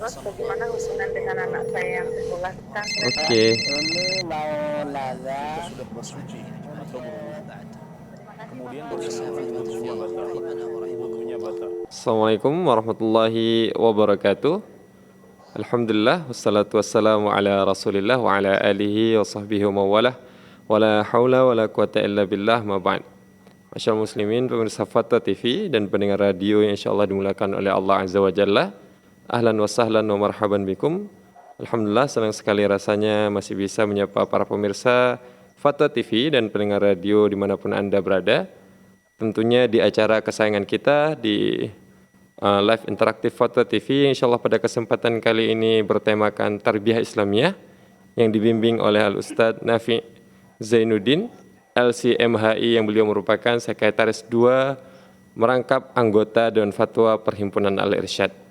Terus bagaimana hubungan dengan anak saya yang sekolah sekarang? Oke. Ini mau nanya. sudah bersuci atau berwudu. Terima kasih Kemudian Bapak. berwudunya batal. Wudunya batal. Assalamualaikum warahmatullahi wabarakatuh. Alhamdulillah wassalatu wassalamu ala Rasulillah wa ala alihi wa sahbihi wa mawalah. Wala haula wala quwata illa billah ma ba'd. Masyaallah muslimin, pemirsa Fatwa TV dan pendengar radio yang insyaallah dimuliakan oleh Allah Azza wa Jalla. Ahlan wa sahlan wa marhaban bikum. Alhamdulillah, senang sekali rasanya masih bisa menyapa para pemirsa Fatwa TV dan pendengar radio dimanapun Anda berada. Tentunya di acara kesayangan kita di live interaktif Fatwa TV, insyaallah pada kesempatan kali ini bertemakan Tarbiyah Islamiyah yang dibimbing oleh Al-Ustadz Nafi Zainuddin LCMHI, yang beliau merupakan Sekretaris 2 merangkap anggota Dewan Fatwa Perhimpunan Al-Irsyad.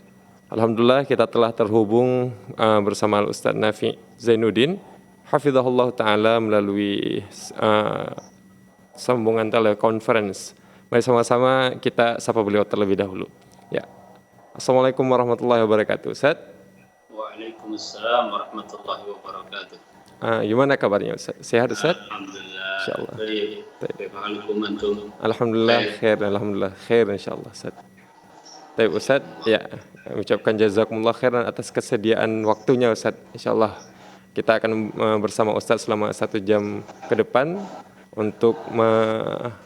Alhamdulillah kita telah terhubung bersama Al-Ustadz Nafi Zainuddin hafizahullah ta'ala melalui sambungan telekonferensi. Mari sama-sama kita sapa beliau terlebih dahulu. Ya. Assalamualaikum warahmatullahi wabarakatuh. Ustaz. Waalaikumsalam warahmatullahi wabarakatuh. Gimana kabarnya Ustaz? Sehat Ustaz? Alhamdulillah. Insyaallah. Bagaimana antum? Alhamdulillah khair insyaallah Ustaz. Baik Ustaz, ya, ucapkan jazakumullah khairan atas kesediaan waktunya Ustaz. Insyaallah kita akan bersama Ustaz selama 1 jam ke depan untuk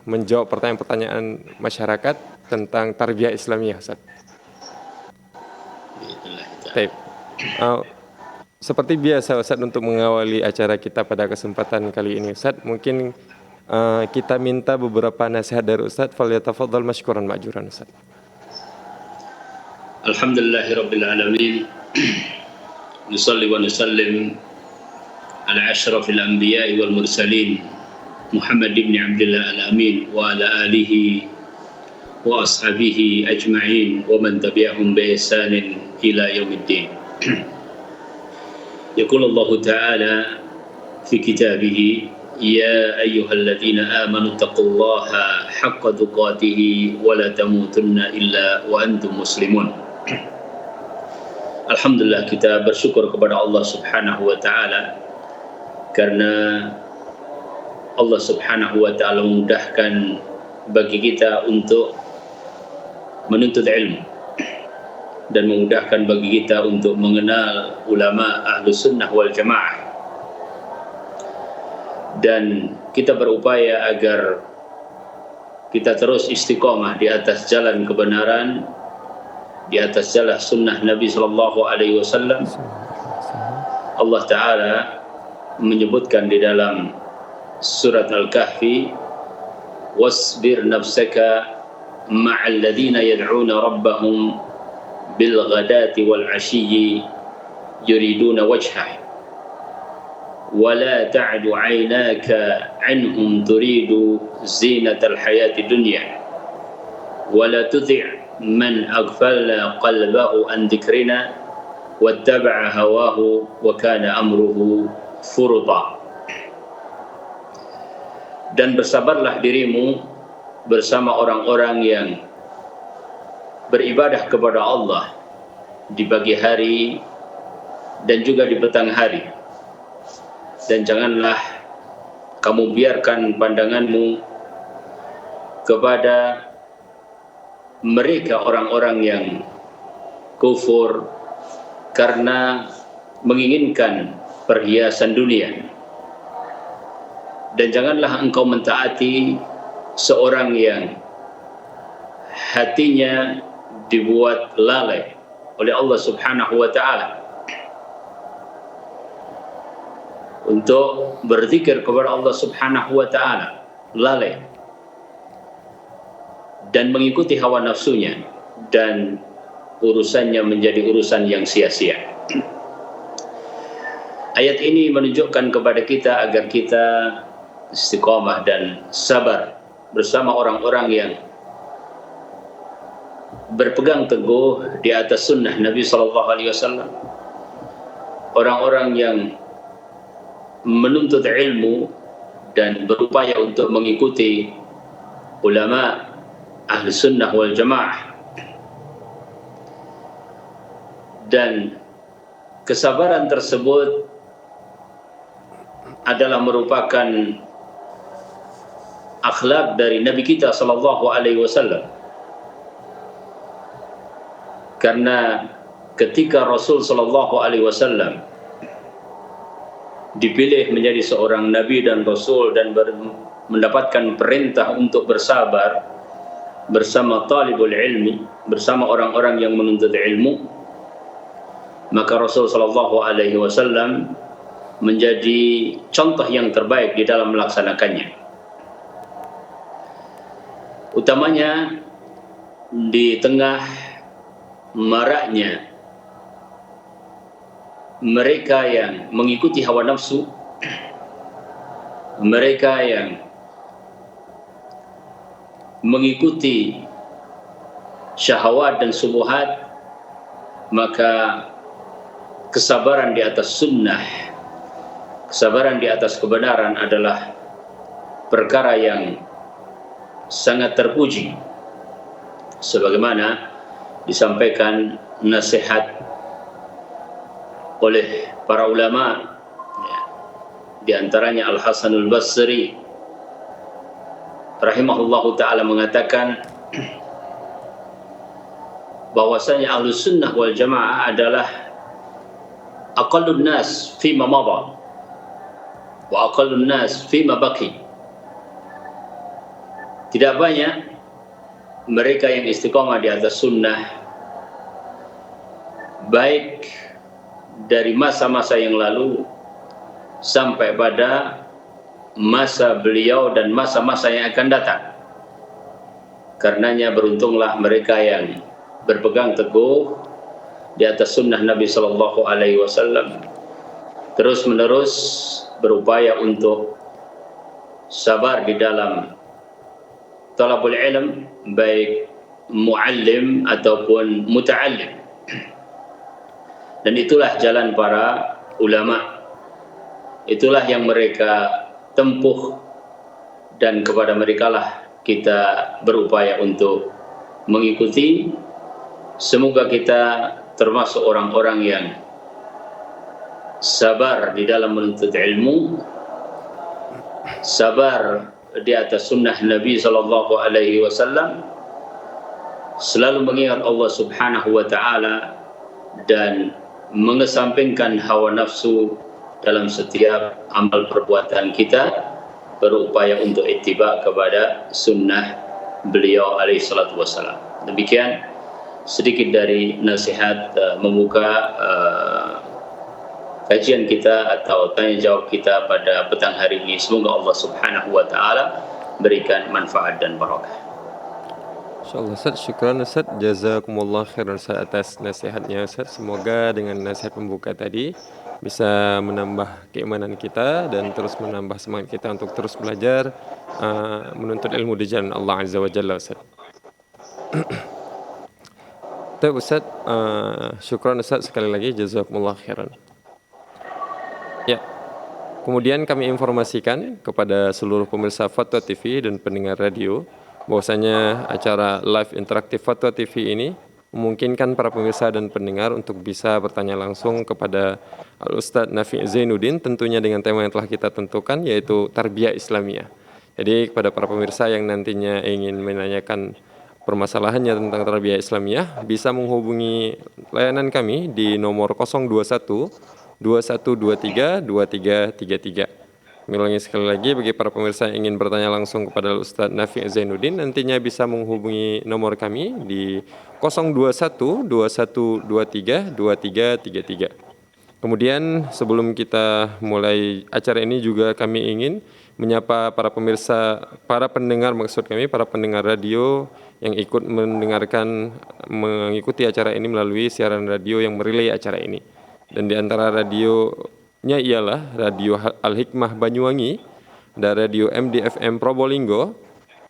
menjawab pertanyaan-pertanyaan masyarakat tentang tarbiyah Islamiyah Ustaz. Baik. Seperti biasa Ustaz, untuk mengawali acara kita pada kesempatan kali ini Ustaz, mungkin kita minta beberapa nasihat dari Ustaz. Falyatafaddal mashkuran ma'juran Ustaz. Alhamdulillahirabbil alamin. Nusalli wa nusallim ala asyrafil anbiya'i wal mursalin Muhammad ibn Abdullah al-Amin wa ala alihi wa ashabihi ajma'in wa man tabi'ahum bi ihsanin ila yaumiddin. يقول الله تعالى في كتابه يا أيها الذين آمنوا اتقوا الله حق تقاته ولا تموتن إلا وأنتم مسلمون. Alhamdulillah, kita bersyukur kepada Allah Subhanahu wa taala karena Allah Subhanahu wa taala memudahkan bagi kita untuk menuntut ilmu dan memudahkan bagi kita untuk mengenal ulama Ahlus Sunnah wal Jamaah, dan kita berupaya agar kita terus istiqomah di atas jalan kebenaran, di atas jalan sunnah Nabi sallallahu alaihi wasallam. Allah taala menyebutkan di dalam surat Al-Kahfi, wasbir nafsaka ma'al ladzina yad'una rabbahum bil ghadati wal 'ashiyyi yuriduna wajhah wa la ta'du 'aynaka 'anhum turidu zinatal hayati dunya wa la tuti' man aghfalna qalbahu an dzikrina wattaba'a hawahu wa kana amruhu furuta. Dan bersabarlah dirimu bersama orang-orang yang beribadah kepada Allah di pagi hari dan juga di petang hari, dan janganlah kamu biarkan pandanganmu kepada mereka orang-orang yang kufur karena menginginkan perhiasan dunia, dan janganlah engkau mentaati seorang yang hatinya dibuat lalai oleh Allah Subhanahu wa taala untuk berzikir kepada Allah Subhanahu wa taala, lalai dan mengikuti hawa nafsunya, dan urusannya menjadi urusan yang sia-sia. Ayat ini menunjukkan kepada kita agar kita istiqamah dan sabar bersama orang-orang yang berpegang teguh di atas sunnah Nabi sallallahu alaihi wasallam, orang-orang yang menuntut ilmu dan berupaya untuk mengikuti ulama ahli sunnah wal jamaah. dan kesabaran tersebut adalah merupakan akhlak dari Nabi kita sallallahu alaihi wasallam. Karena ketika Rasul sallallahu alaihi wasallam dipilih menjadi seorang nabi dan rasul dan mendapatkan perintah untuk bersabar bersama talibul ilmi, bersama orang-orang yang menuntut ilmu, maka Rasul sallallahu alaihi wasallam menjadi contoh yang terbaik di dalam melaksanakannya. Utamanya di tengah maraknya mereka yang mengikuti hawa nafsu, mereka yang mengikuti syahwat dan subuhat, maka kesabaran di atas sunnah, kesabaran di atas kebenaran adalah perkara yang sangat terpuji, sebagaimana disampaikan nasihat oleh para ulama, di antaranya Al-Hasanul Basri rahimahullahu ta'ala mengatakan bahwasanya Ahlus Sunnah wal Jamaah adalah aqallun nas fima madha wa aqallun nas fima baqi. Tidak banyak mereka yang istiqamah di atas sunnah, baik dari masa-masa yang lalu sampai pada masa beliau dan masa-masa yang akan datang. Karenanya beruntunglah mereka yang berpegang teguh di atas sunnah Nabi sallallahu alaihi wasallam, terus menerus berupaya untuk sabar di dalam talabul ilm, baik muallim ataupun muta'allim. Dan itulah jalan para ulama, itulah yang mereka tempuh, dan kepada merekalah kita berupaya untuk mengikuti. Semoga kita termasuk orang-orang yang sabar di dalam menuntut ilmu, sabar di atas sunnah Nabi sallallahu alaihi wasallam, selalu mengingat Allah Subhanahu wa taala dan mengesampingkan hawa nafsu dalam setiap amal perbuatan kita, berupaya untuk ittiba kepada sunnah beliau alaihi salatu wasallam. Demikian sedikit dari nasihat membuka kajian kita atau tanya jawab kita pada petang hari ini. Semoga Allah Subhanahu wa taala berikan manfaat dan barakah. Insyaallah Ustaz, syukran Ustaz, jazakumullah khairan Ustaz atas nasihatnya Ustaz. Semoga dengan nasihat pembuka tadi bisa menambah keimanan kita dan terus menambah semangat kita untuk terus belajar menuntut ilmu di jalan Allah Azza wa Jalla Ustaz. Baik Ustaz, syukran Ustaz sekali lagi, jazakumullah khairan. Ya, kemudian kami informasikan kepada seluruh pemirsa Fatwa TV dan pendengar radio bahwasanya acara live interaktif Fatwa TV ini memungkinkan para pemirsa dan pendengar untuk bisa bertanya langsung kepada Al-Ustadz Nafi' Zainuddin, tentunya dengan tema yang telah kita tentukan, yaitu Tarbiyah Islamiyah. Jadi kepada para pemirsa yang nantinya ingin menanyakan permasalahannya tentang Tarbiyah Islamiyah, bisa menghubungi layanan kami di nomor 021 2123 2333. Ulangi sekali lagi, bagi para pemirsa yang ingin bertanya langsung kepada Ustadz Nafi' Zainuddin, nantinya bisa menghubungi nomor kami di 021 2123 2333. Kemudian sebelum kita mulai acara ini juga kami ingin menyapa para pemirsa, para pendengar, maksud kami para pendengar radio yang ikut mengikuti acara ini melalui siaran radio yang merelay acara ini. Dan di antara radionya ialah Radio Al-Hikmah Banyuwangi, ada Radio MDFM Probolinggo,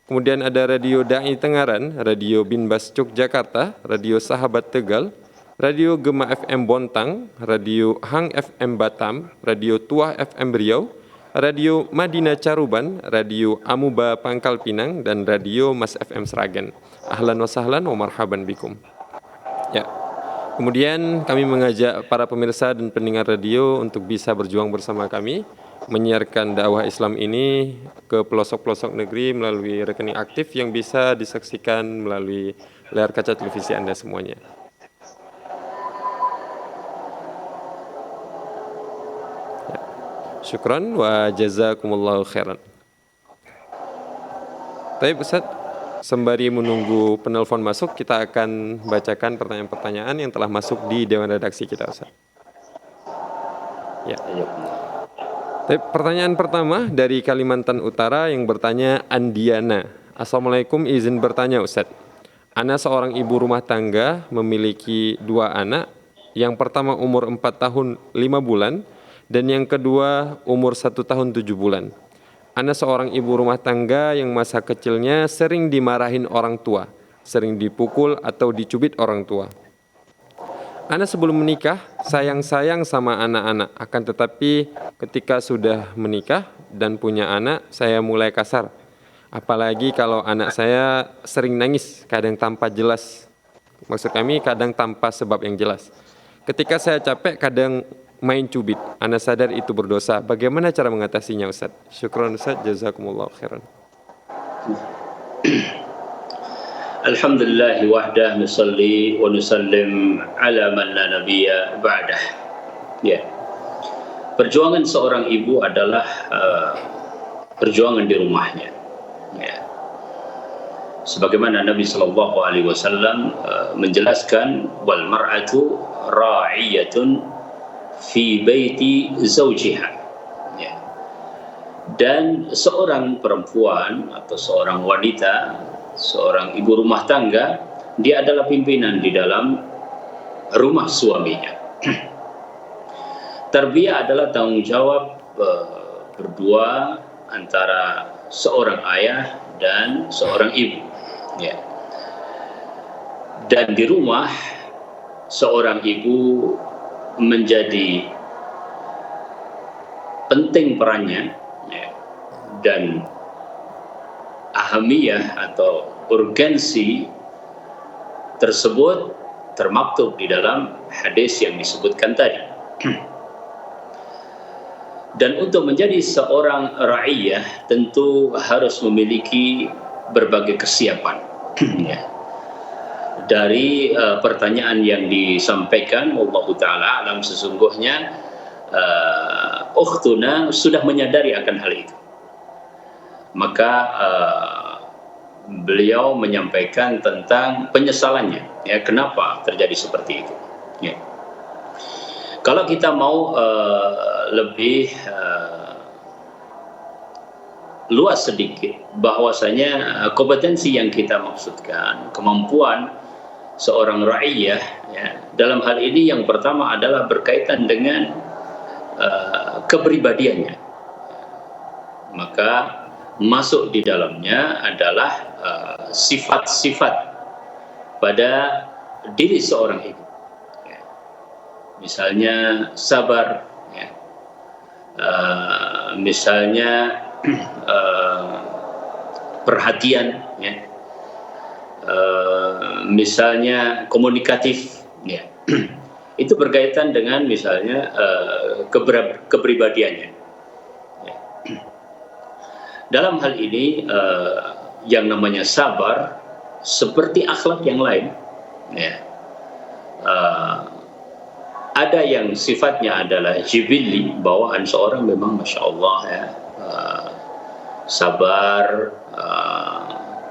kemudian ada Radio Da'i Tengaran, Radio Binbas Yogyakarta, Radio Sahabat Tegal, Radio Gema FM Bontang, Radio Hang FM Batam, Radio Tuah FM Riau, Radio Madinah Caruban, Radio Amuba Pangkal Pinang, dan Radio Mas FM Sragen. Ahlan wa sahlan wa marhaban bikum. Ya. Kemudian kami mengajak para pemirsa dan pendengar radio untuk bisa berjuang bersama kami, menyiarkan dakwah Islam ini ke pelosok-pelosok negeri melalui rekening aktif yang bisa disaksikan melalui layar kaca televisi Anda semuanya. Ya. Syukran wa jazakumullahu khairan. Baik Ustaz, sembari menunggu penelpon masuk, kita akan bacakan pertanyaan-pertanyaan yang telah masuk di Dewan Redaksi kita, Ustaz. Ya. Pertanyaan pertama dari Kalimantan Utara yang bertanya Andiana. Assalamualaikum, izin bertanya Ustaz. Ana seorang ibu rumah tangga memiliki 2 anak. Yang pertama umur 4 tahun 5 bulan dan yang kedua umur 1 tahun 7 bulan. Ana seorang ibu rumah tangga yang masa kecilnya sering dimarahin orang tua, sering dipukul atau dicubit orang tua. Ana sebelum menikah sayang-sayang sama anak-anak, akan tetapi ketika sudah menikah dan punya anak, saya mulai kasar. Apalagi kalau anak saya sering nangis, kadang tanpa jelas. Maksud kami kadang tanpa sebab yang jelas. Ketika saya capek, kadang main cubit. Ana sadar itu berdosa. Bagaimana cara mengatasinya, Ustaz? Syukran Ustaz, jazakumullah khairan. Alhamdulillah wahdah, nusalli wa nusallim ala man la nabiyya ba'dah. Ya. Perjuangan seorang ibu adalah perjuangan di rumahnya. Ya. Sebagaimana Nabi sallallahu alaihi wasallam menjelaskan, wal mar'atu ra'iyatun fi baiti zawjiha. Ya. Dan seorang perempuan atau seorang wanita, seorang ibu rumah tangga, dia adalah pimpinan di dalam rumah suaminya. Tarbiyah adalah tanggung jawab berdua antara seorang ayah dan seorang ibu. Ya. Dan di rumah seorang ibu menjadi penting perannya, ya, dan ahamiyah atau urgensi tersebut termaktub di dalam hadis yang disebutkan tadi. Dan untuk menjadi seorang ra'iyah tentu harus memiliki berbagai kesiapan. Ya. Dari pertanyaan yang disampaikan, Allah Ta'ala alam, sesungguhnya ukhtuna sudah menyadari akan hal itu. Maka beliau menyampaikan tentang penyesalannya, ya, kenapa terjadi seperti itu. Ya. Kalau kita mau lebih luas sedikit, bahwasanya kompetensi yang kita maksudkan, kemampuan seorang ra'iyah, ya, dalam hal ini yang pertama adalah berkaitan dengan kepribadiannya. Maka masuk di dalamnya adalah sifat-sifat pada diri seorang ibu. Ya. Misalnya sabar, ya. Misalnya perhatian, ya. Misalnya komunikatif, ya. Itu berkaitan dengan misalnya kepribadiannya. Ya. Dalam hal ini yang namanya sabar seperti akhlak yang lain, ya. Ada yang sifatnya adalah jibilli, bawaan seorang memang masya Allah, ya, sabar,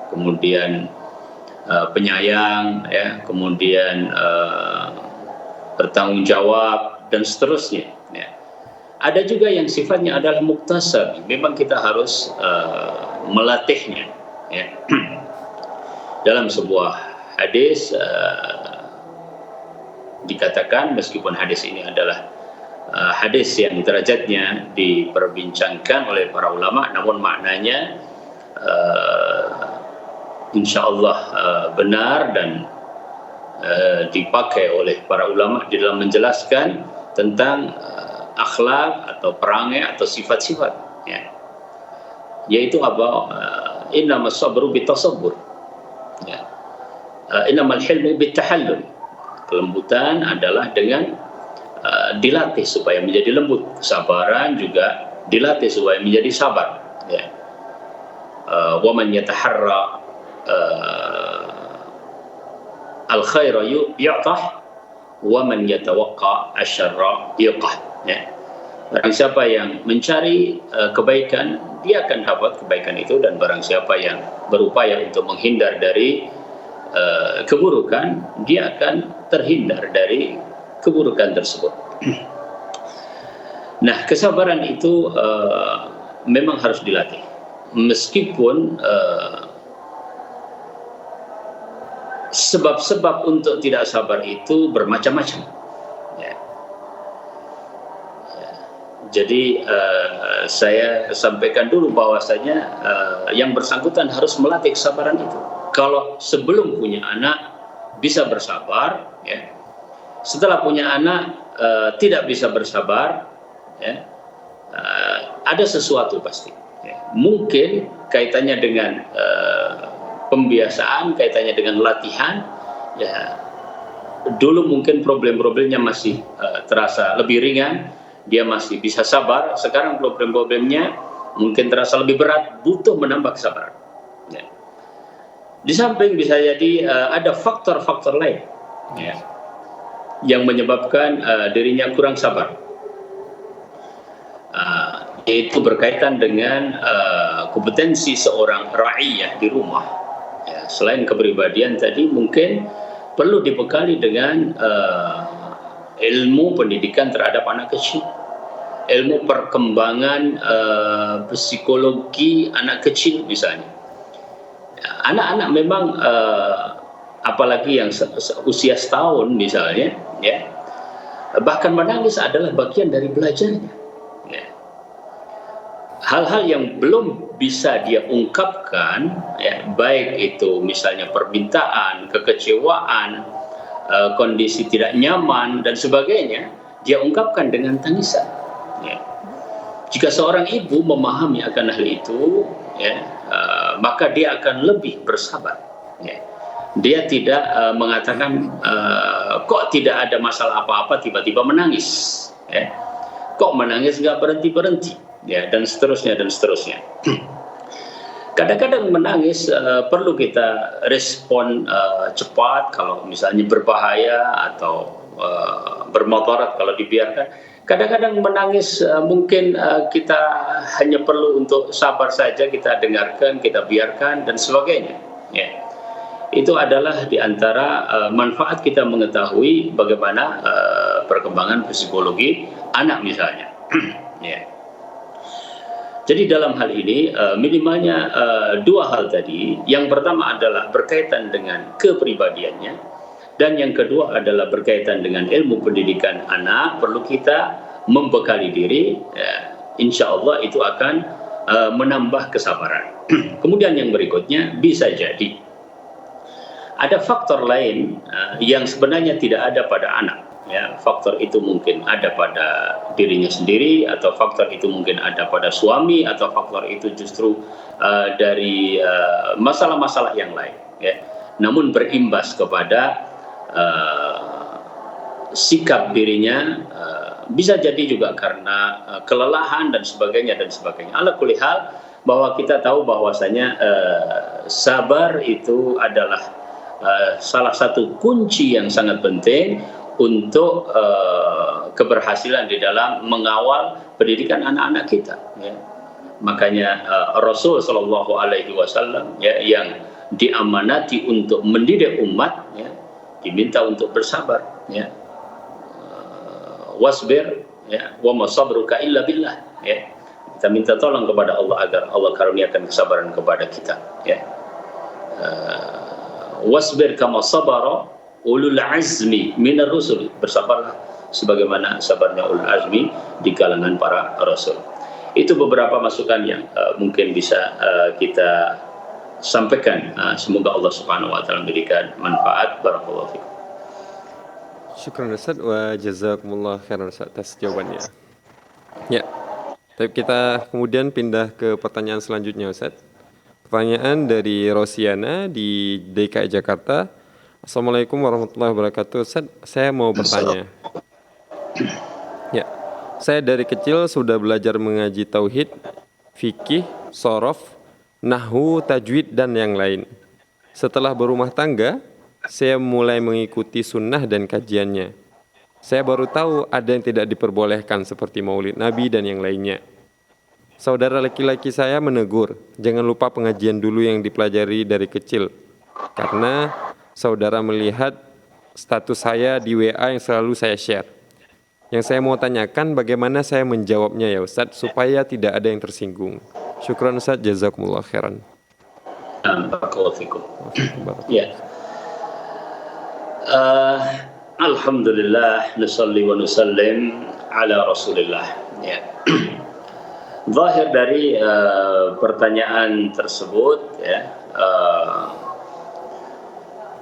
kemudian penyayang, ya, kemudian bertanggung jawab dan seterusnya. Ya. Ada juga yang sifatnya adalah muktasab, memang kita harus melatihnya. Ya. Dalam sebuah hadis dikatakan, meskipun hadis ini adalah hadis yang derajatnya diperbincangkan oleh para ulama, namun maknanya insya Allah benar dan dipakai oleh para ulama di dalam menjelaskan tentang akhlak atau perangai atau sifat-sifat, ya. Yaitu apa? Innamas sabru bitasabbur, ya. Innamal hilmu bitahallul. kelembutan adalah dengan dilatih supaya menjadi lembut. Kesabaran juga dilatih supaya menjadi sabar. Ya. Wa man yataharra al-khaira yu'tah wa man yatawaqqa asy-syarra yuqah. Ya. Barang siapa yang mencari kebaikan, dia akan dapat kebaikan itu, dan barang siapa yang berupaya untuk menghindar dari keburukan, dia akan terhindar dari keburukan tersebut. Nah, kesabaran itu memang harus dilatih, meskipun sebab-sebab untuk tidak sabar itu bermacam-macam. Ya. Ya. Jadi saya sampaikan dulu bahwasanya yang bersangkutan harus melatih kesabaran itu. Kalau sebelum punya anak bisa bersabar, ya. Setelah punya anak tidak bisa bersabar, ya, ada sesuatu pasti. Ya. Mungkin kaitannya dengan pembiasaan, kaitannya dengan latihan. Ya, dulu mungkin problem-problemnya masih terasa lebih ringan, dia masih bisa sabar. Sekarang problem-problemnya mungkin terasa lebih berat, butuh menambah kesabaran. Ya. Di samping bisa jadi ada faktor-faktor lain, ya, yang menyebabkan dirinya kurang sabar, yaitu berkaitan dengan kompetensi seorang ra'iyah di rumah. Ya, selain kepribadian tadi, mungkin perlu dibekali dengan ilmu pendidikan terhadap anak kecil, ilmu perkembangan psikologi anak kecil misalnya. Anak-anak memang apalagi yang usia setahun misalnya, ya, bahkan menangis adalah bagian dari belajarnya. Ya. Hal-hal yang belum bisa dia ungkapkan, ya, baik itu misalnya permintaan, kekecewaan, kondisi tidak nyaman dan sebagainya, dia ungkapkan dengan tangisan. Ya. Jika seorang ibu memahami akan hal itu, ya, maka dia akan lebih bersabar. Ya. Dia tidak mengatakan kok tidak ada masalah apa-apa tiba-tiba menangis, ya. Kok menangis nggak berhenti-berhenti, ya, dan seterusnya dan seterusnya. Kadang-kadang menangis perlu kita respon cepat kalau misalnya berbahaya atau bermotorat kalau dibiarkan. Kadang-kadang menangis mungkin kita hanya perlu untuk sabar saja, kita dengarkan, kita biarkan dan sebagainya. Ya. Itu adalah diantara manfaat kita mengetahui bagaimana perkembangan psikologi anak misalnya. Ya. Jadi dalam hal ini minimalnya dua hal tadi. Yang pertama adalah berkaitan dengan kepribadiannya, dan yang kedua adalah berkaitan dengan ilmu pendidikan anak. Perlu kita membekali diri, insya Allah itu akan menambah kesabaran. Kemudian yang berikutnya, bisa jadi ada faktor lain yang sebenarnya tidak ada pada anak. Ya, faktor itu mungkin ada pada dirinya sendiri, atau faktor itu mungkin ada pada suami, atau faktor itu justru dari masalah-masalah yang lain. Ya. Namun berimbas kepada sikap dirinya, bisa jadi juga karena kelelahan dan sebagainya dan sebagainya. Ala kulli hal, bahwa kita tahu bahwasanya sabar itu adalah salah satu kunci yang sangat penting untuk keberhasilan di dalam mengawal pendidikan anak-anak kita. Ya. Makanya Rasul Shallallahu Alaihi Wasallam, ya, yang diamanati untuk mendidik umat, ya, diminta untuk bersabar. Ya. Wasbir, ya, wa ma sabruka illa billah. Ya. Kita minta tolong kepada Allah agar Allah karuniakan kesabaran kepada kita. Ya. Wasbir kama sabara ulul azmi minar rusul, bersabarlah sebagaimana sabarnya ulul azmi di kalangan para rasul. Itu beberapa masukan yang mungkin bisa kita sampaikan. Semoga Allah Subhanahu wa taala memberikan manfaat. Barakallahu fikum. Syukran Ustaz wa jazakumullah khairan Ustaz atas jawabannya. Ya. Tapi kita kemudian pindah ke pertanyaan selanjutnya Ustaz. Pertanyaan dari Rosiana di DKI Jakarta. Assalamualaikum warahmatullahi wabarakatuh. Ustaz, saya mau bertanya. Ya, saya dari kecil sudah belajar mengaji tauhid, fikih, sorof, nahwu, tajwid, dan yang lain. Setelah berumah tangga, saya mulai mengikuti sunnah dan kajiannya. Saya baru tahu ada yang tidak diperbolehkan seperti maulid Nabi dan yang lainnya. Saudara laki-laki saya menegur, jangan lupa pengajian dulu yang dipelajari dari kecil. Karena saudara melihat status saya di WA yang selalu saya share. Yang saya mau tanyakan bagaimana saya menjawabnya ya Ustadz supaya tidak ada yang tersinggung. Syukran Ustadz, jazakumullah khairan. Barakallahu fikum. Ya. Alhamdulillah, nusalli wa nusallim ala Rasulillah. Ya. Zahir dari pertanyaan tersebut ya,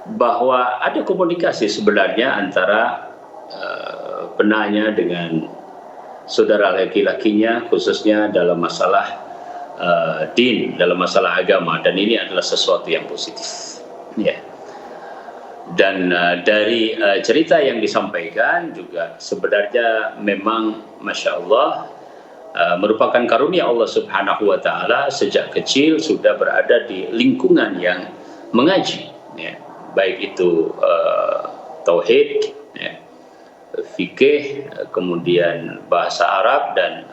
bahwa ada komunikasi sebenarnya antara penanya dengan saudara laki-lakinya, khususnya dalam masalah din, dalam masalah agama, dan ini adalah sesuatu yang positif. Ya. Dan dari cerita yang disampaikan juga sebenarnya memang Masya Allah merupakan karunia Allah Subhanahu wa Ta'ala, sejak kecil sudah berada di lingkungan yang mengaji, ya. Baik itu tauhid, ya, fikih, kemudian bahasa Arab, dan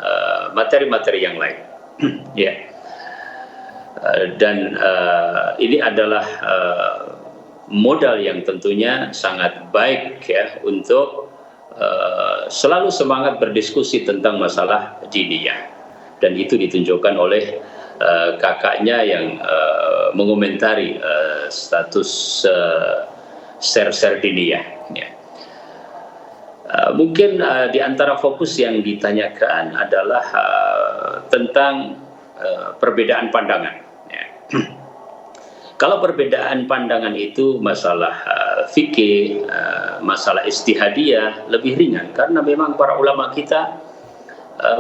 materi-materi yang lain. Ya. Dan ini adalah modal yang tentunya sangat baik ya untuk selalu semangat berdiskusi tentang masalah diniyah, dan itu ditunjukkan oleh kakaknya yang mengomentari status share diniyah. Ya. Mungkin di antara fokus yang ditanyakan adalah tentang perbedaan pandangan. Ya. Kalau perbedaan pandangan itu masalah fikih, masalah ijtihadiyah, lebih ringan karena memang para ulama kita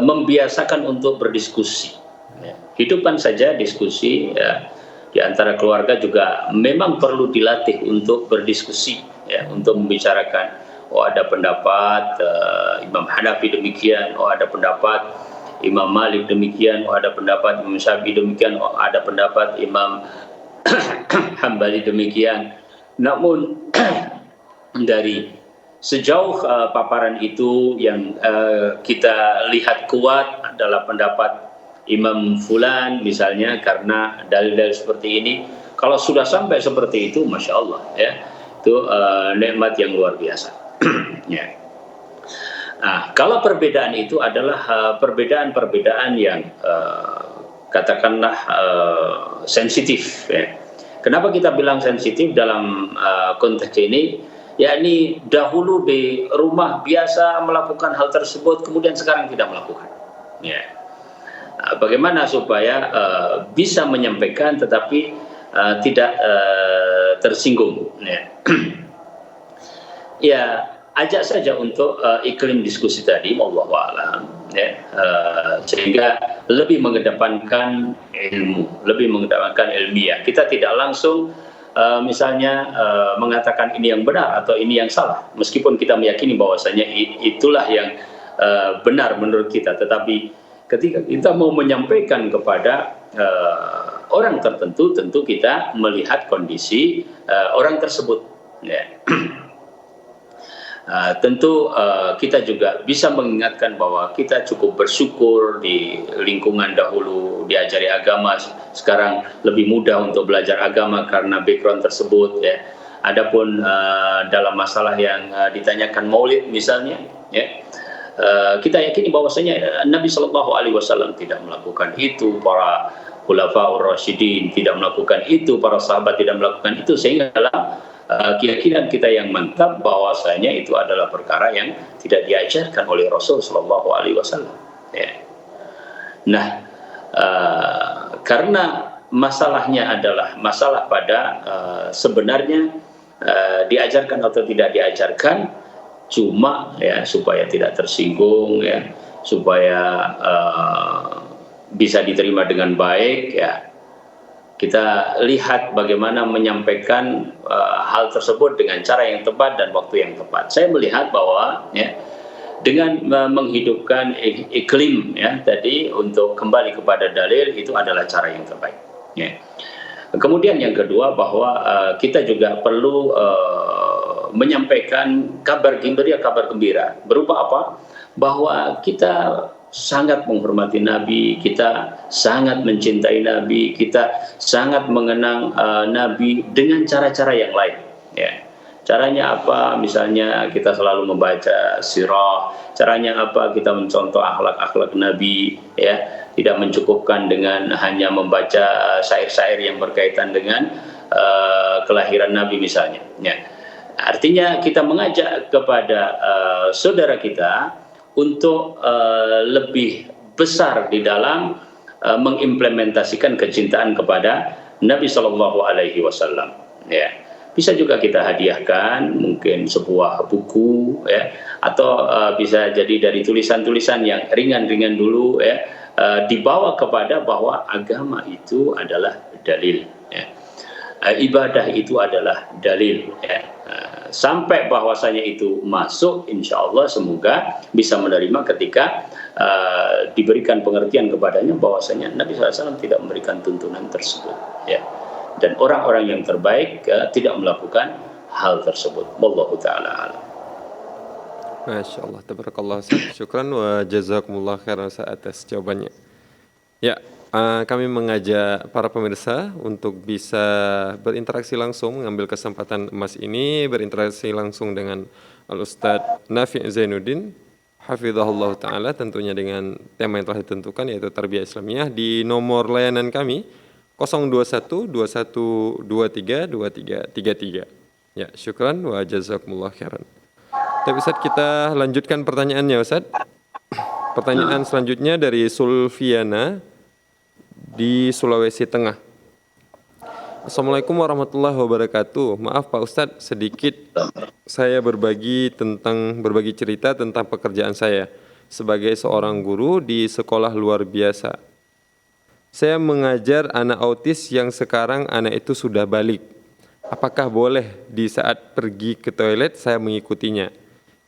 membiasakan untuk berdiskusi. Ya. Hidupkan saja diskusi, ya. Di antara keluarga juga memang perlu dilatih untuk berdiskusi, ya, untuk membicarakan. Oh, ada pendapat Imam Hanafi demikian, oh ada pendapat Imam Malik demikian, oh ada pendapat Imam Syafi'i demikian, oh ada pendapat Imam Hambali demikian. Namun dari sejauh paparan itu yang kita lihat kuat adalah pendapat Imam Fulan misalnya, karena dalil-dalil seperti ini. Kalau sudah sampai seperti itu, Masya Allah ya, itu nikmat yang luar biasa. Ya. Nah, kalau perbedaan itu adalah perbedaan-perbedaan yang katakanlah sensitif. Ya. Kenapa kita bilang sensitif dalam konteks ini? Yakni dahulu di rumah biasa melakukan hal tersebut, kemudian sekarang tidak melakukan. Ya. Bagaimana supaya bisa menyampaikan tetapi tidak tersinggung? Ya. Ya, ajak saja untuk iklim diskusi tadi, wallahu a'lam, ya, sehingga lebih mengedepankan ilmu, lebih mengedepankan ilmiah. Kita tidak langsung misalnya mengatakan ini yang benar atau ini yang salah, meskipun kita meyakini bahwasanya itulah yang benar menurut kita, tetapi ketika kita mau menyampaikan kepada orang tertentu, tentu kita melihat kondisi orang tersebut. Ya. Tentu kita juga bisa mengingatkan bahwa kita cukup bersyukur di lingkungan dahulu diajari agama, sekarang lebih mudah untuk belajar agama karena background tersebut. Ya. Adapun dalam masalah yang ditanyakan maulid misalnya, ya, kita yakini bahwasanya Nabi Shallallahu Alaihi Wasallam tidak melakukan itu, para khulafaur rasyidin tidak melakukan itu, para sahabat tidak melakukan itu, sehingga dalam keyakinan kita yang mantap bahwasanya itu adalah perkara yang tidak diajarkan oleh Rasul Shallallahu Alaihi Wasallam. Ya. Nah, karena masalahnya adalah masalah pada sebenarnya diajarkan atau tidak diajarkan, cuma ya supaya tidak tersinggung, ya, supaya bisa diterima dengan baik, ya, kita lihat bagaimana menyampaikan hal tersebut dengan cara yang tepat dan waktu yang tepat. Saya melihat bahwa ya, dengan menghidupkan iklim ya tadi untuk kembali kepada dalil itu adalah cara yang terbaik. Ya. Kemudian yang kedua bahwa kita juga perlu menyampaikan kabar gembira berupa apa? Bahwa kita sangat menghormati Nabi, kita sangat mencintai Nabi, kita sangat mengenang Nabi dengan cara-cara yang lain. Ya. Caranya apa? Misalnya kita selalu membaca sirah. Caranya apa? Kita mencontoh akhlak-akhlak Nabi. Ya, tidak mencukupkan dengan hanya membaca syair-syair yang berkaitan dengan kelahiran Nabi misalnya. Ya. Artinya kita mengajak kepada saudara kita untuk lebih besar di dalam mengimplementasikan kecintaan kepada Nabi Shallallahu Alaihi Wasallam. Ya, bisa juga kita hadiahkan mungkin sebuah buku, ya, atau bisa jadi dari tulisan-tulisan yang ringan-ringan dulu, ya, dibawa kepada bahwa agama itu adalah dalil. Ya. Ibadah itu adalah dalil. Ya. Sampai bahwasanya itu masuk, insya Allah semoga bisa menerima ketika diberikan pengertian kepadanya bahwasanya Nabi SAW tidak memberikan tuntunan tersebut, ya. Dan orang-orang yang terbaik tidak melakukan hal tersebut. Wallahu ta'ala alam. Masya Allah, tabarakallah. Syukran wa jazakumullah khairan atas jawabannya. Ya, kami mengajak para pemirsa untuk bisa berinteraksi langsung, mengambil kesempatan emas ini, berinteraksi langsung dengan Al-Ustadz Nafi' Zainuddin, hafizahullah ta'ala, tentunya dengan tema yang telah ditentukan, yaitu Tarbiyah Islamiyah, di nomor layanan kami 021 21 23 23 33. Ya, syukran wa jazakumullah khairan. Tapi Ustaz, kita lanjutkan pertanyaannya Ustaz. Pertanyaan selanjutnya dari Sulfiana di Sulawesi Tengah. Assalamualaikum warahmatullahi wabarakatuh. Maaf Pak Ustadz, sedikit saya berbagi cerita tentang pekerjaan saya sebagai seorang guru di sekolah luar biasa. Saya mengajar anak autis yang sekarang anak itu sudah balik. Apakah boleh di saat pergi ke toilet saya mengikutinya?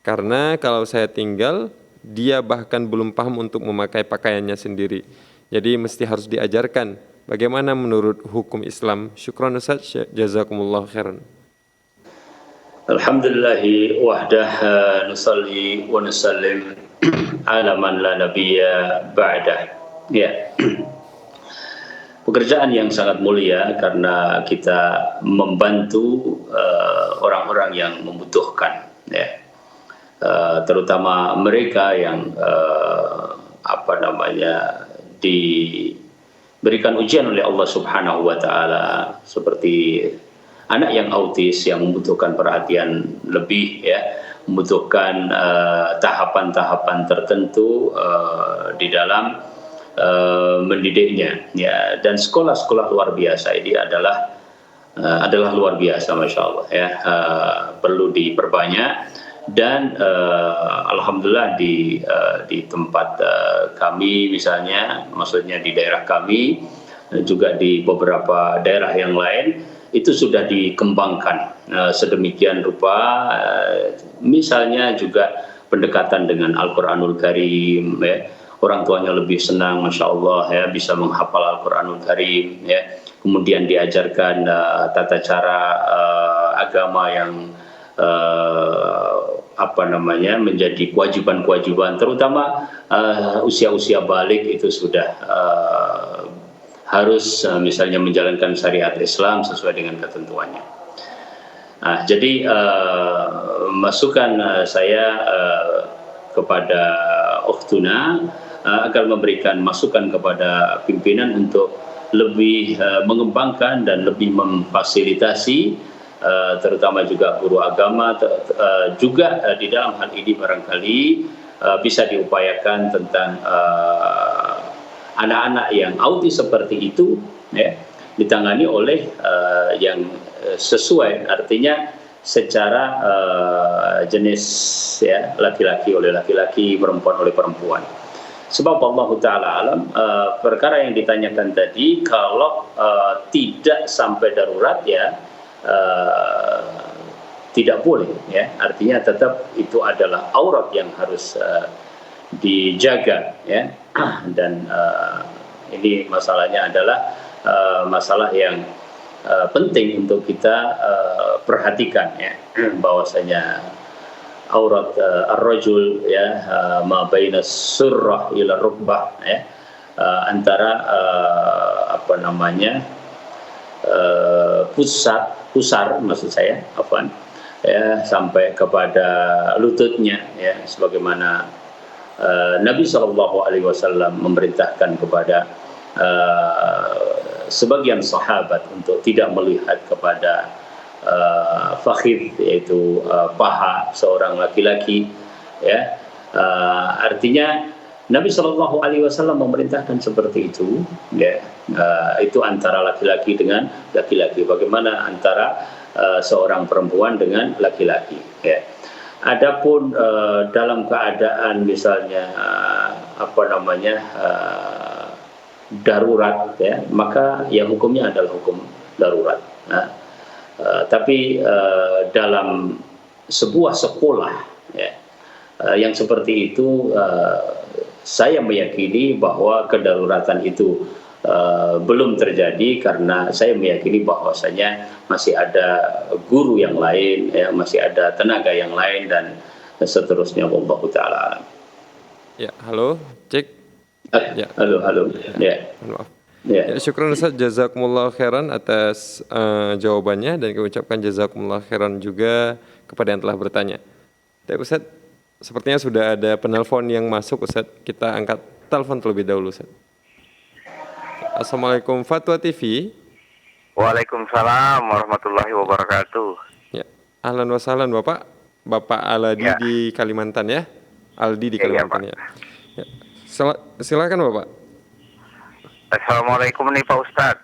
Karena kalau saya tinggal, dia bahkan belum paham untuk memakai pakaiannya sendiri. Jadi mesti harus diajarkan. Bagaimana menurut hukum Islam? Syukran Ustaz, jazakumullah khairan. Alhamdulillahi wahdah, nusalli wa nusallim ala man la nabiyya ba'dah. Ya. Pekerjaan yang sangat mulia karena kita membantu orang-orang yang membutuhkan, ya. Terutama mereka yang diberikan ujian oleh Allah Subhanahu wa taala, seperti anak yang autis yang membutuhkan perhatian lebih, ya, membutuhkan tahapan-tahapan tertentu di dalam mendidiknya, ya. Dan sekolah-sekolah luar biasa ini adalah luar biasa, masya Allah, ya. Perlu diperbanyak. Dan alhamdulillah di tempat kami misalnya, maksudnya di daerah kami, juga di beberapa daerah yang lain itu sudah dikembangkan sedemikian rupa, misalnya juga pendekatan dengan Al-Quranul Karim, ya. Orang tuanya lebih senang, masya Allah, ya, bisa menghafal Al-Quranul Karim, ya. Kemudian diajarkan tata cara agama yang menjadi kewajiban-kewajiban, terutama usia-usia balik itu sudah harus misalnya menjalankan syariat Islam sesuai dengan ketentuannya. Jadi masukan saya kepada ukhtuna agar memberikan masukan kepada pimpinan untuk lebih mengembangkan dan lebih memfasilitasi, terutama juga guru agama, juga di dalam hal ini barangkali bisa diupayakan tentang anak-anak yang autis seperti itu, ya, ditangani oleh yang sesuai, artinya secara jenis, ya, laki-laki oleh laki-laki, perempuan oleh perempuan. Sebab Allah Ta'ala alam, perkara yang ditanyakan tadi kalau tidak sampai darurat ya tidak boleh ya, artinya tetap itu adalah aurat yang harus dijaga ya. Dan ini masalahnya adalah masalah yang penting untuk kita perhatikan ya, bahwasanya aurat ar-rajul ya ma baina surrah ila rukbah ya, antara apa namanya pusar maksud saya afwan ya, sampai kepada lututnya ya, sebagaimana Nabi SAW memerintahkan kepada sebagian sahabat untuk tidak melihat kepada fakhidh, yaitu paha seorang laki-laki ya. Artinya Nabi SAW memerintahkan seperti itu ya. Itu antara laki-laki dengan laki-laki, bagaimana antara seorang perempuan dengan laki-laki ya. Adapun dalam keadaan misalnya apa namanya darurat ya, maka yang hukumnya adalah hukum darurat. Nah, tapi dalam sebuah sekolah ya, yang seperti itu saya meyakini bahwa kedaruratan itu belum terjadi, karena saya meyakini bahwasanya masih ada guru yang lain ya, masih ada tenaga yang lain dan seterusnya. Wallahu ta'ala alam. Ya, halo, cek. Ya. Halo ya. Maaf. Ya. Ya, syukran Ustaz, jazakumullah khairan atas jawabannya, dan kami ucapkan jazakumullah khairan juga kepada yang telah bertanya. Tapi Ustaz, sepertinya sudah ada penelpon yang masuk Ustaz. Kita angkat telepon terlebih dahulu Ustaz. Assalamualaikum Fatwa TV. Waalaikumsalam warahmatullahi wabarakatuh. Ya, ahlan wa sahlan Bapak Aldi ya, di Kalimantan ya. Aldi di Ya, Kalimantan ya. Ya. Silakan Bapak. Assalamualaikum nih Pak Ustadz.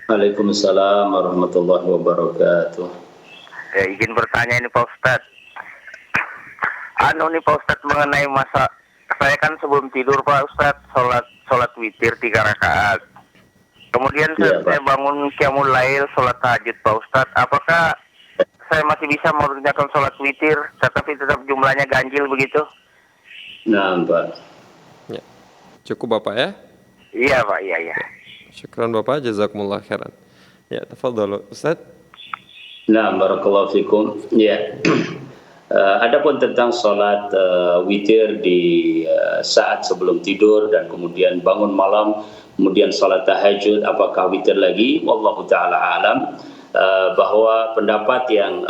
Waalaikumsalam warahmatullahi wabarakatuh. Ya, izin bertanya ini Pak Ustadz. Nih Pak Ustadz, mengenai masa saya kan sebelum tidur Pak Ustadz sholat witir 3 rakaat. Kemudian saya bangun qiyamul lail, sholat tahajud Pak Ustadz. Apakah saya masih bisa mengerjakan sholat witir tetapi tetap jumlahnya ganjil begitu? Nah, Pak. Ya. Cukup Bapak ya? Iya Pak, iya. Syukran Bapak, jazakumullah khairan. Ya, tafadhol Ustaz. Nah, barakallahu fikum. Ya. Adapun tentang sholat witir di saat sebelum tidur dan kemudian bangun malam, kemudian sholat tahajud, apakah witir lagi? Wallahu ta'ala alam. Bahwa pendapat yang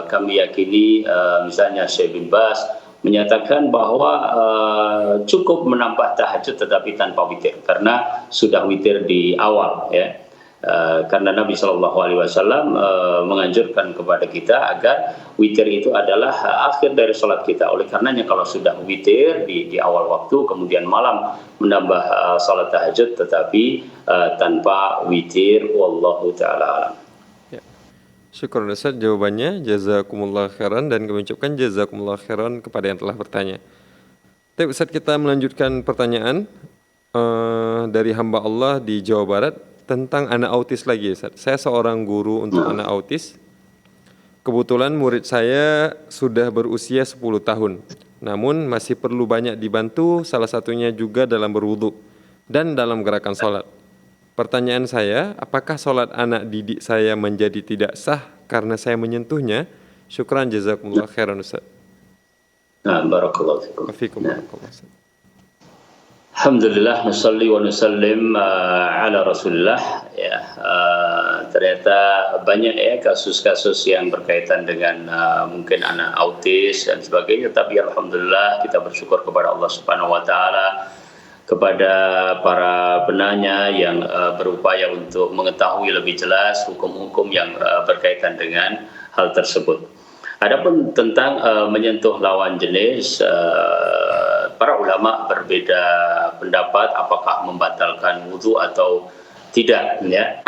kami yakini, misalnya Syekh bin Baz menyatakan bahwa cukup menambah tahajud tetapi tanpa witir, karena sudah witir di awal ya. Karena Nabi SAW menganjurkan kepada kita agar witir itu adalah akhir dari sholat kita. Oleh karenanya kalau sudah witir di awal waktu, kemudian malam menambah sholat tahajud tetapi tanpa witir. Wallahu ta'ala alam. Syukur Ustaz jawabannya, jazakumullah khairan, dan kami ucapkan jazakumullah khairan kepada yang telah bertanya. Tapi Ustaz, kita melanjutkan pertanyaan dari hamba Allah di Jawa Barat tentang anak autis lagi Ustaz. Saya seorang guru untuk anak autis. Kebetulan murid saya sudah berusia 10 tahun. Namun masih perlu banyak dibantu, salah satunya juga dalam berwudu dan dalam gerakan sholat. Pertanyaan saya, apakah sholat anak didik saya menjadi tidak sah karena saya menyentuhnya? Syukran, jazakumullah khairan Ustaz. Nah, barakallahu fikum. Wafikum barakallahu. Alhamdulillah, nusalli wa nusallim ala Rasulillah ya. Ternyata banyak ya kasus-kasus yang berkaitan dengan mungkin anak autis dan sebagainya, tapi alhamdulillah kita bersyukur kepada Allah Subhanahu wa taala, kepada para penanya yang berupaya untuk mengetahui lebih jelas hukum-hukum yang berkaitan dengan hal tersebut. Adapun tentang menyentuh lawan jenis, para ulama berbeda pendapat apakah membatalkan wudu atau tidak ya.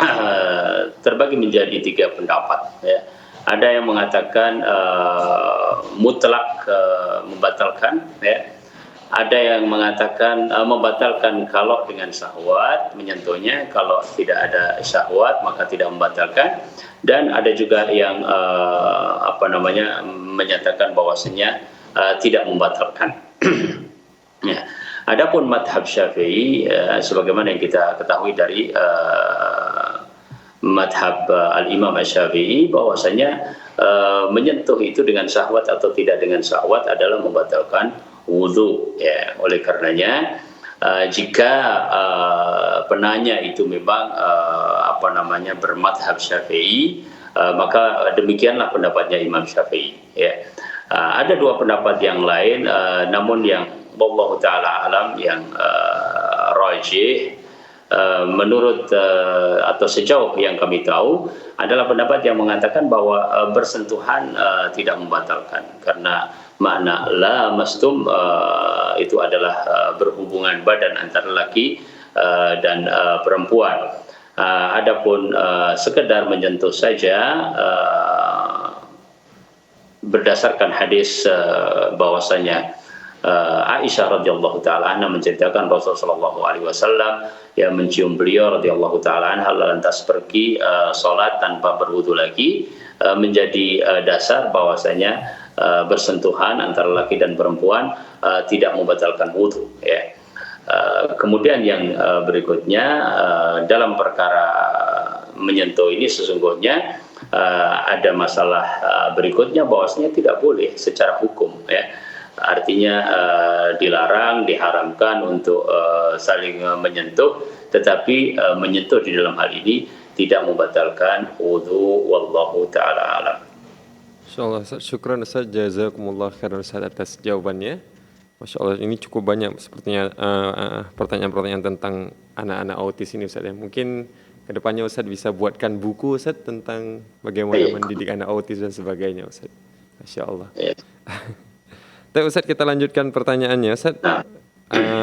Terbagi menjadi 3 pendapat ya. Ada yang mengatakan mutlak membatalkan ya. ada yang mengatakan membatalkan kalau dengan syahwat menyentuhnya, kalau tidak ada syahwat maka tidak membatalkan, dan ada juga yang menyatakan bahwasanya tidak membatalkan. Ya. Adapun madhab Syafi'i sebagaimana yang kita ketahui dari madhab al-Imam Syafi'i bahwasanya menyentuh itu dengan syahwat atau tidak dengan syahwat adalah membatalkan wudhu. Ya, oleh karenanya jika penanya itu memang bermadhab Syafi'i, maka demikianlah pendapatnya Imam Syafi'i. Ya. Ada dua pendapat yang lain, namun yang wallahu taala alam yang rajih menurut atau sejauh yang kami tahu adalah pendapat yang mengatakan bahwa bersentuhan tidak membatalkan, karena makna la mastum itu adalah berhubungan badan antara laki dan perempuan. Adapun sekedar menyentuh saja berdasarkan hadis bahwasanya Aisyah radhiyallahu taala anha menceritakan Rasulullah sallallahu alaihi wasallam yang mencium beliau radhiyallahu taala anha lantas pergi salat tanpa berwudu lagi, menjadi dasar bahwasanya bersentuhan antara laki dan perempuan tidak membatalkan wudu. Ya. Kemudian yang berikutnya dalam perkara menyentuh ini sesungguhnya ada masalah berikutnya bahwasanya tidak boleh secara hukum, ya. Artinya dilarang, diharamkan untuk saling menyentuh, tetapi menyentuh di dalam hal ini tidak membatalkan wudu, wallahu taala alam. Insyaallah, syukran Ustaz, jazakumullah khairan Ustaz atas jawabannya. Masya Allah, ini cukup banyak sepertinya pertanyaan-pertanyaan tentang anak-anak autis ini Ustaz ya. Mungkin kedepannya Ustaz bisa buatkan buku Ustaz tentang bagaimana mendidik anak autis dan sebagainya Ustaz. Masya Allah. Tapi Ustaz, kita lanjutkan pertanyaannya Ustaz.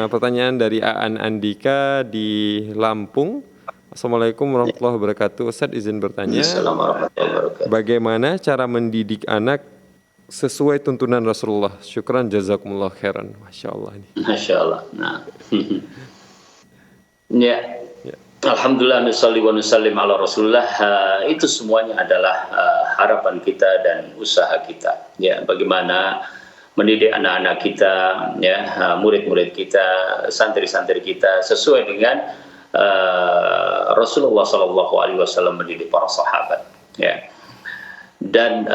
Pertanyaan dari Aan Andika di Lampung. Assalamualaikum warahmatullahi wabarakatuh. Ustaz izin bertanya, bagaimana cara mendidik anak sesuai tuntunan Rasulullah? Syukran jazakumullah khairan. Masya Allah ini. Masya Allah. Nah. Ya. Alhamdulillah nusalli wa nusallim ala Rasulullah. Itu semuanya adalah harapan kita dan usaha kita. Ya, bagaimana mendidik anak-anak kita, ya, murid-murid kita, santri-santri kita sesuai dengan Rasulullah Sallallahu Alaihi Wasallam mendidik para sahabat, ya. Dan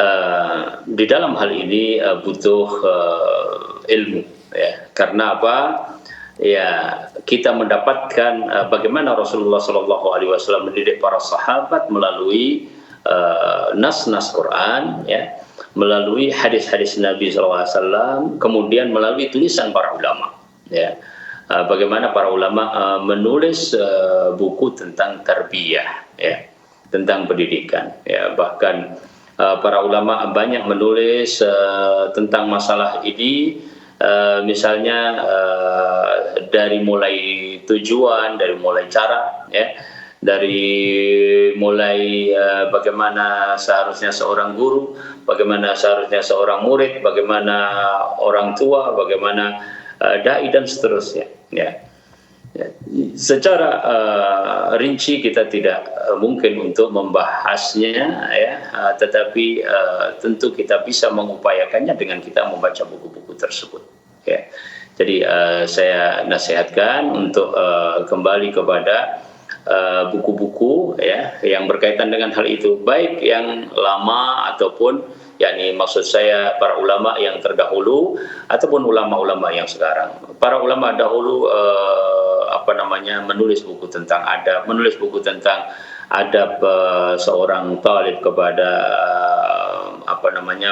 di dalam hal ini butuh ilmu, ya. Karena apa? Ya, kita mendapatkan bagaimana Rasulullah Sallallahu Alaihi Wasallam mendidik para sahabat melalui nas-nas Quran, ya, melalui hadis-hadis Nabi SAW, kemudian melalui tulisan para ulama. Ya. Bagaimana para ulama menulis buku tentang tarbiyah, ya, tentang pendidikan. Ya. Bahkan para ulama banyak menulis tentang masalah ini, misalnya dari mulai tujuan, dari mulai cara, ya, dari mulai bagaimana seharusnya seorang guru, bagaimana seharusnya seorang murid, bagaimana orang tua, bagaimana dai dan seterusnya. Ya. Ya. Secara rinci kita tidak mungkin untuk membahasnya, ya, tetapi tentu kita bisa mengupayakannya dengan kita membaca buku-buku tersebut. Ya. Jadi saya nasihatkan untuk kembali kepada buku-buku, ya, yang berkaitan dengan hal itu, baik yang lama ataupun, yakni maksud saya para ulama yang terdahulu ataupun ulama-ulama yang sekarang. Para ulama dahulu menulis buku tentang adab, menulis buku tentang adab seorang talib kepada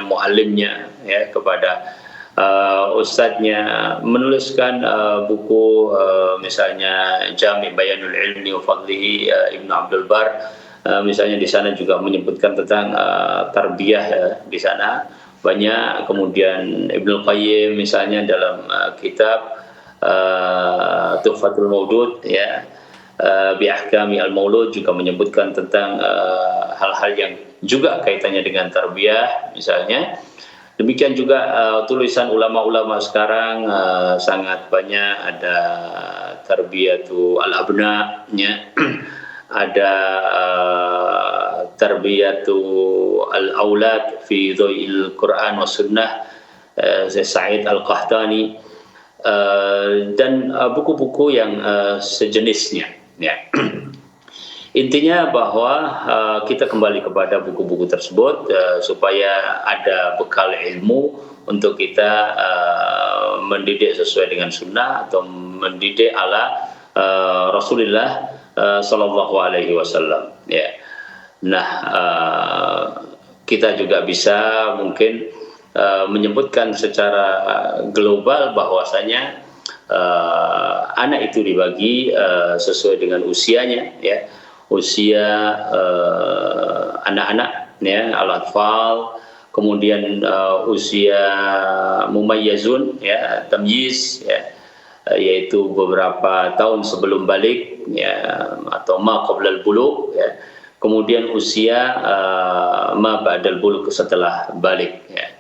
muallimnya, ya, kepada ustadznya, menuliskan buku misalnya Jami' Bayanul Ilmi wa Fadlihi Ibnu Abdul Bar, misalnya di sana juga menyebutkan tentang tarbiyah, ya, di sana banyak. Kemudian Ibnu Qayyim misalnya dalam kitab Tuhfatul Maudud, ya, bi ahkami al-maulud juga menyebutkan tentang hal-hal yang juga kaitannya dengan tarbiyah misalnya. Demikian juga tulisan ulama-ulama sekarang sangat banyak, ada tarbiyatu al-abna-nya, ada tarbiyatu al-aulad fi dhil Quran wa sunnah Sa'id Al-Qahtani, dan buku-buku yang sejenisnya, ya. Intinya bahwa kita kembali kepada buku-buku tersebut supaya ada bekal ilmu untuk kita mendidik sesuai dengan sunnah atau mendidik ala Rasulullah sallallahu alaihi wasallam, ya. Nah, kita juga bisa mungkin menyebutkan secara global bahwasanya anak itu dibagi sesuai dengan usianya, ya. Usia anak-anak, ya, al-atfal, kemudian usia mumayyazun, ya, tamyiz, ya, yaitu beberapa tahun sebelum balik, ya, atau ma qabla al-bulugh, ya. Kemudian usia ma ba'dal bulugh, setelah balik, ya.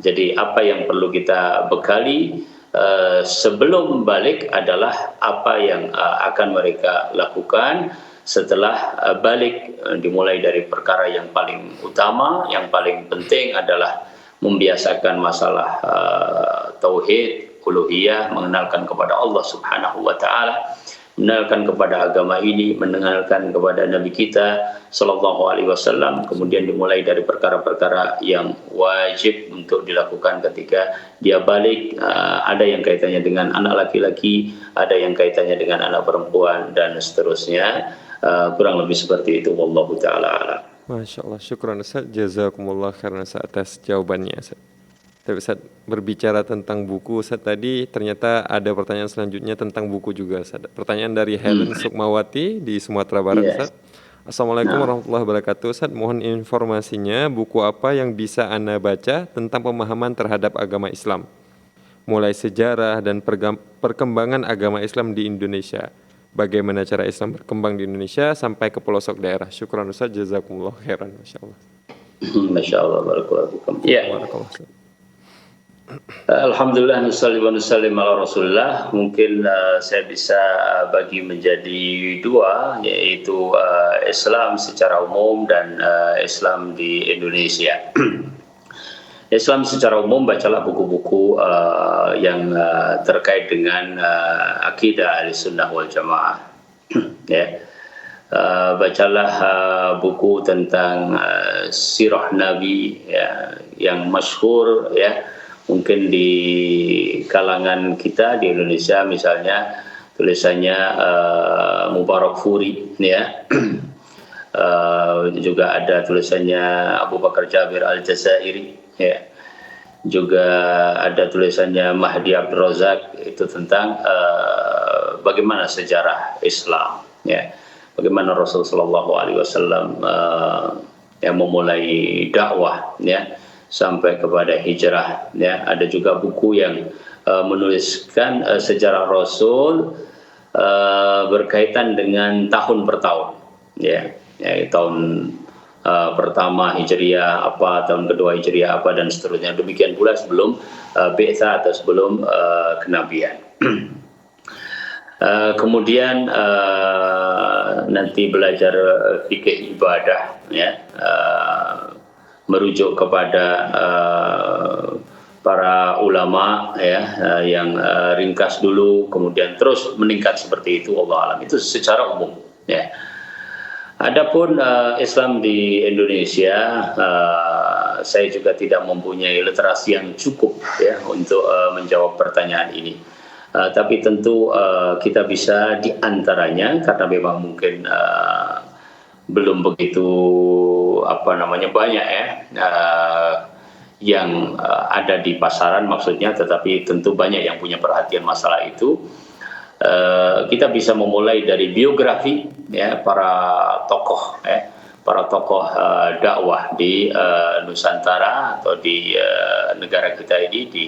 Jadi apa yang perlu kita bekali sebelum balik adalah apa yang akan mereka lakukan setelah balik, dimulai dari perkara yang paling utama, yang paling penting adalah membiasakan masalah tauhid, uluhiyah, mengenalkan kepada Allah Subhanahu wa taala, mengenalkan kepada agama ini, mengenalkan kepada Nabi kita sallallahu alaihi wasallam, kemudian dimulai dari perkara-perkara yang wajib untuk dilakukan ketika dia balik, ada yang kaitannya dengan anak laki-laki, ada yang kaitannya dengan anak perempuan, dan seterusnya. Kurang lebih seperti itu, wallahu taala a'lam. Masya Allah, syukran Ustaz, jazakumullah khairan Ustaz atas jawabannya Ustaz. Tapi Ustaz, berbicara tentang buku Ustaz, tadi ternyata ada pertanyaan selanjutnya tentang buku juga Ustaz. Pertanyaan dari Helen Sukmawati di Sumatera Barat, Ustaz. Assalamualaikum warahmatullahi wabarakatuh Ustaz, mohon informasinya buku apa yang bisa Anda baca tentang pemahaman terhadap agama Islam, mulai sejarah dan perkembangan agama Islam di Indonesia, bagaimana cara Islam berkembang di Indonesia sampai ke pelosok daerah. Syukran Ustaz, jazakumullah khairan. Masya Allah. Masya Allah, barakallahu fikum. Ya. Barakallah, Ustaz. Alhamdulillah, nusalli wa nusallim ala Rasulullah. Mungkin saya bisa bagi menjadi dua, yaitu Islam secara umum dan Islam di Indonesia. Islam secara umum, bacalah buku-buku yang terkait dengan akidah Ahlussunnah wal Jamaah. Ya. Bacalah buku tentang sirah Nabi, ya, yang masyhur, ya. Mungkin di kalangan kita di Indonesia, misalnya tulisannya Mubarak Furi, ya. Juga ada tulisannya Abu Bakar Jabir Al-Jazairi, ya. Juga ada tulisannya Mahdi Abdul Razak, itu tentang bagaimana sejarah Islam, ya. Bagaimana Rasulullah SAW yang memulai dakwah, ya, sampai kepada hijrah, ya. Ada juga buku yang menuliskan sejarah Rasul berkaitan dengan tahun per tahun, ya. Tahun pertama Hijriah apa, tahun kedua Hijriah apa, dan seterusnya. Demikian pula sebelum Bi'tsah atau sebelum kenabian. Kemudian nanti belajar fikih ibadah, ya, merujuk kepada para ulama, ya, yang ringkas dulu, kemudian terus meningkat seperti itu, Allah alam. Itu secara umum, ya. Adapun Islam di Indonesia, saya juga tidak mempunyai literasi yang cukup, ya, untuk menjawab pertanyaan ini. Tapi tentu kita bisa diantaranya, karena memang mungkin belum begitu banyak, ya, yang ada di pasaran maksudnya, tetapi tentu banyak yang punya perhatian masalah itu. Kita bisa memulai dari biografi, ya, para tokoh, ya, para tokoh dakwah di Nusantara atau di negara kita ini, di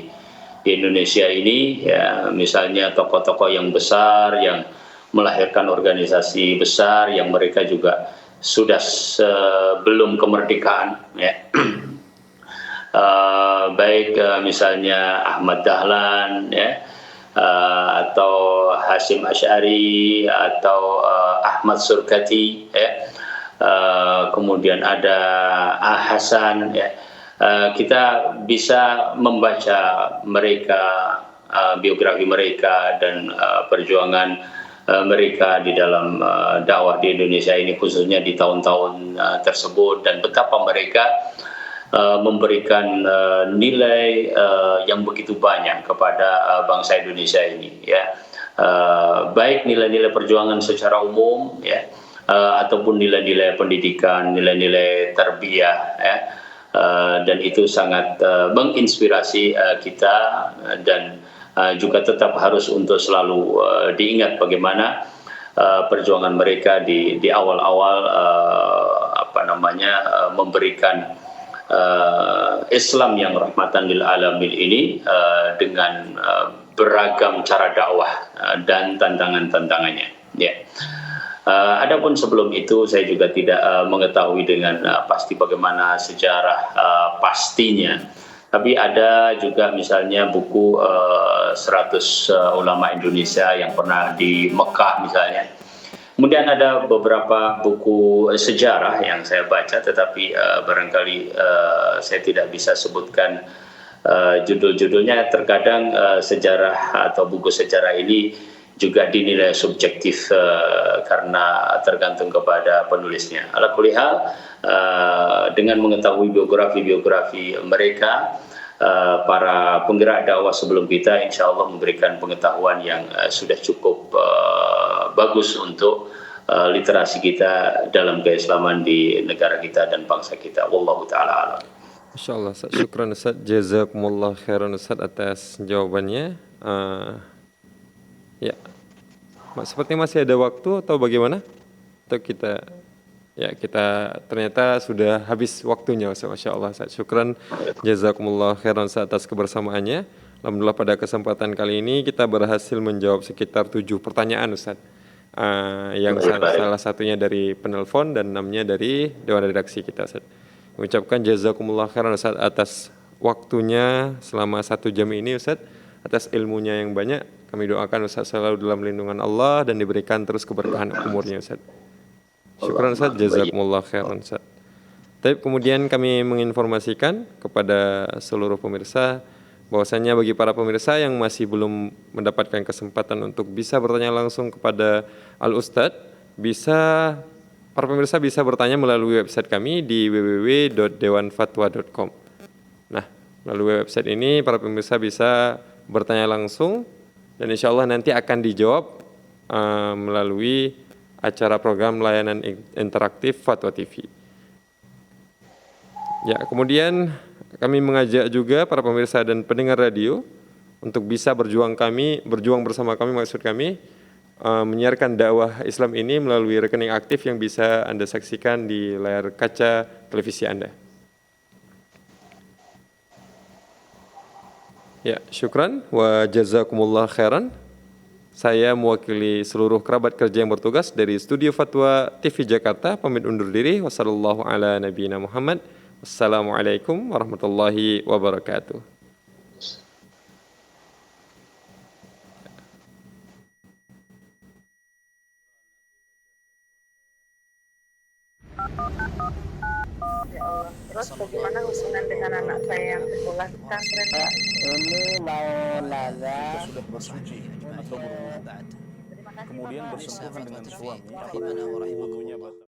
Indonesia ini, ya. Misalnya tokoh-tokoh yang besar yang melahirkan organisasi besar yang mereka juga sudah sebelum kemerdekaan, ya, baik misalnya Ahmad Dahlan ya, atau Hasyim Asy'ari atau Ahmad Surkati ya, kemudian ada Hasan ya. Kita bisa membaca mereka, biografi mereka dan perjuangan mereka di dalam dakwah di Indonesia ini, khususnya di tahun-tahun tersebut, dan betapa mereka memberikan nilai yang begitu banyak kepada bangsa Indonesia ini ya, baik nilai-nilai perjuangan secara umum ya, ataupun nilai-nilai pendidikan, nilai-nilai tarbiyah ya. Dan itu sangat menginspirasi kita, dan juga tetap harus untuk selalu diingat bagaimana perjuangan mereka di awal-awal memberikan Islam yang rahmatan lil alamin ini dengan beragam cara dakwah dan tantangan-tantangannya ya. Adapun sebelum itu saya juga tidak mengetahui dengan pasti bagaimana sejarah pastinya. Tapi ada juga misalnya buku 100 ulama Indonesia yang pernah di Mekah misalnya. Kemudian ada beberapa buku sejarah yang saya baca, tetapi barangkali saya tidak bisa sebutkan judul-judulnya. Terkadang sejarah atau buku sejarah ini juga dinilai subjektif karena tergantung kepada penulisnya. Ala kulli hal, dengan mengetahui biografi mereka, para penggerak dakwah sebelum kita, insya Allah memberikan pengetahuan yang sudah cukup bagus untuk literasi kita dalam keislaman di negara kita dan bangsa kita. Wallahu ta'ala alam. Insyaallah, Ustaz. Syukran Ustaz, jazakumullah khairan Ustaz atas jawabannya. Ya, sepertinya masih ada waktu atau bagaimana? Atau kita ternyata sudah habis waktunya, Ustaz. Masya Allah, Ustaz. Syukran, jazakumullah khairan Ustaz atas kebersamaannya. Alhamdulillah pada kesempatan kali ini kita berhasil menjawab sekitar 7 pertanyaan, Ustaz. Yang salah satunya dari penelpon dan 6-nya dari Dewan Redaksi kita, Ustaz. Mengucapkan jazakumullah khairan Ustaz atas waktunya selama 1 jam ini, Ustaz. Atas ilmunya yang banyak, kami doakan Ustaz selalu dalam lindungan Allah dan diberikan terus keberkahan umurnya, Ustaz. Syukran Ustaz, jazakumullah khairan Ustaz. Tapi kemudian kami menginformasikan kepada seluruh pemirsa bahwasanya bagi para pemirsa yang masih belum mendapatkan kesempatan untuk bisa bertanya langsung kepada Al-Ustadz, para pemirsa bisa bertanya melalui website kami di www.dewanfatwa.com. Nah, melalui website ini para pemirsa bisa bertanya langsung dan insya Allah nanti akan dijawab melalui acara program layanan interaktif Fatwa TV. Ya, kemudian kami mengajak juga para pemirsa dan pendengar radio untuk bisa berjuang bersama kami, maksud kami menyiarkan dakwah Islam ini melalui rekening aktif yang bisa Anda saksikan di layar kaca televisi Anda. Ya, syukran wa jazakumullah khairan. Saya mewakili seluruh kerabat kerja yang bertugas dari Studio Fatwa TV Jakarta pamit undur diri. Wassallallahu ala nabiyina Muhammad. Wassalamualaikum warahmatullahi wabarakatuh. Ya Allah. Terus bagaimana hubungan dengan anak saya yang sekolah pesantren? Ini mau nanya. Sudah bersuci atau berwudu, Terima kasih kemudian Bapak. bersentuhan dengan suami, apakah wudunya batal?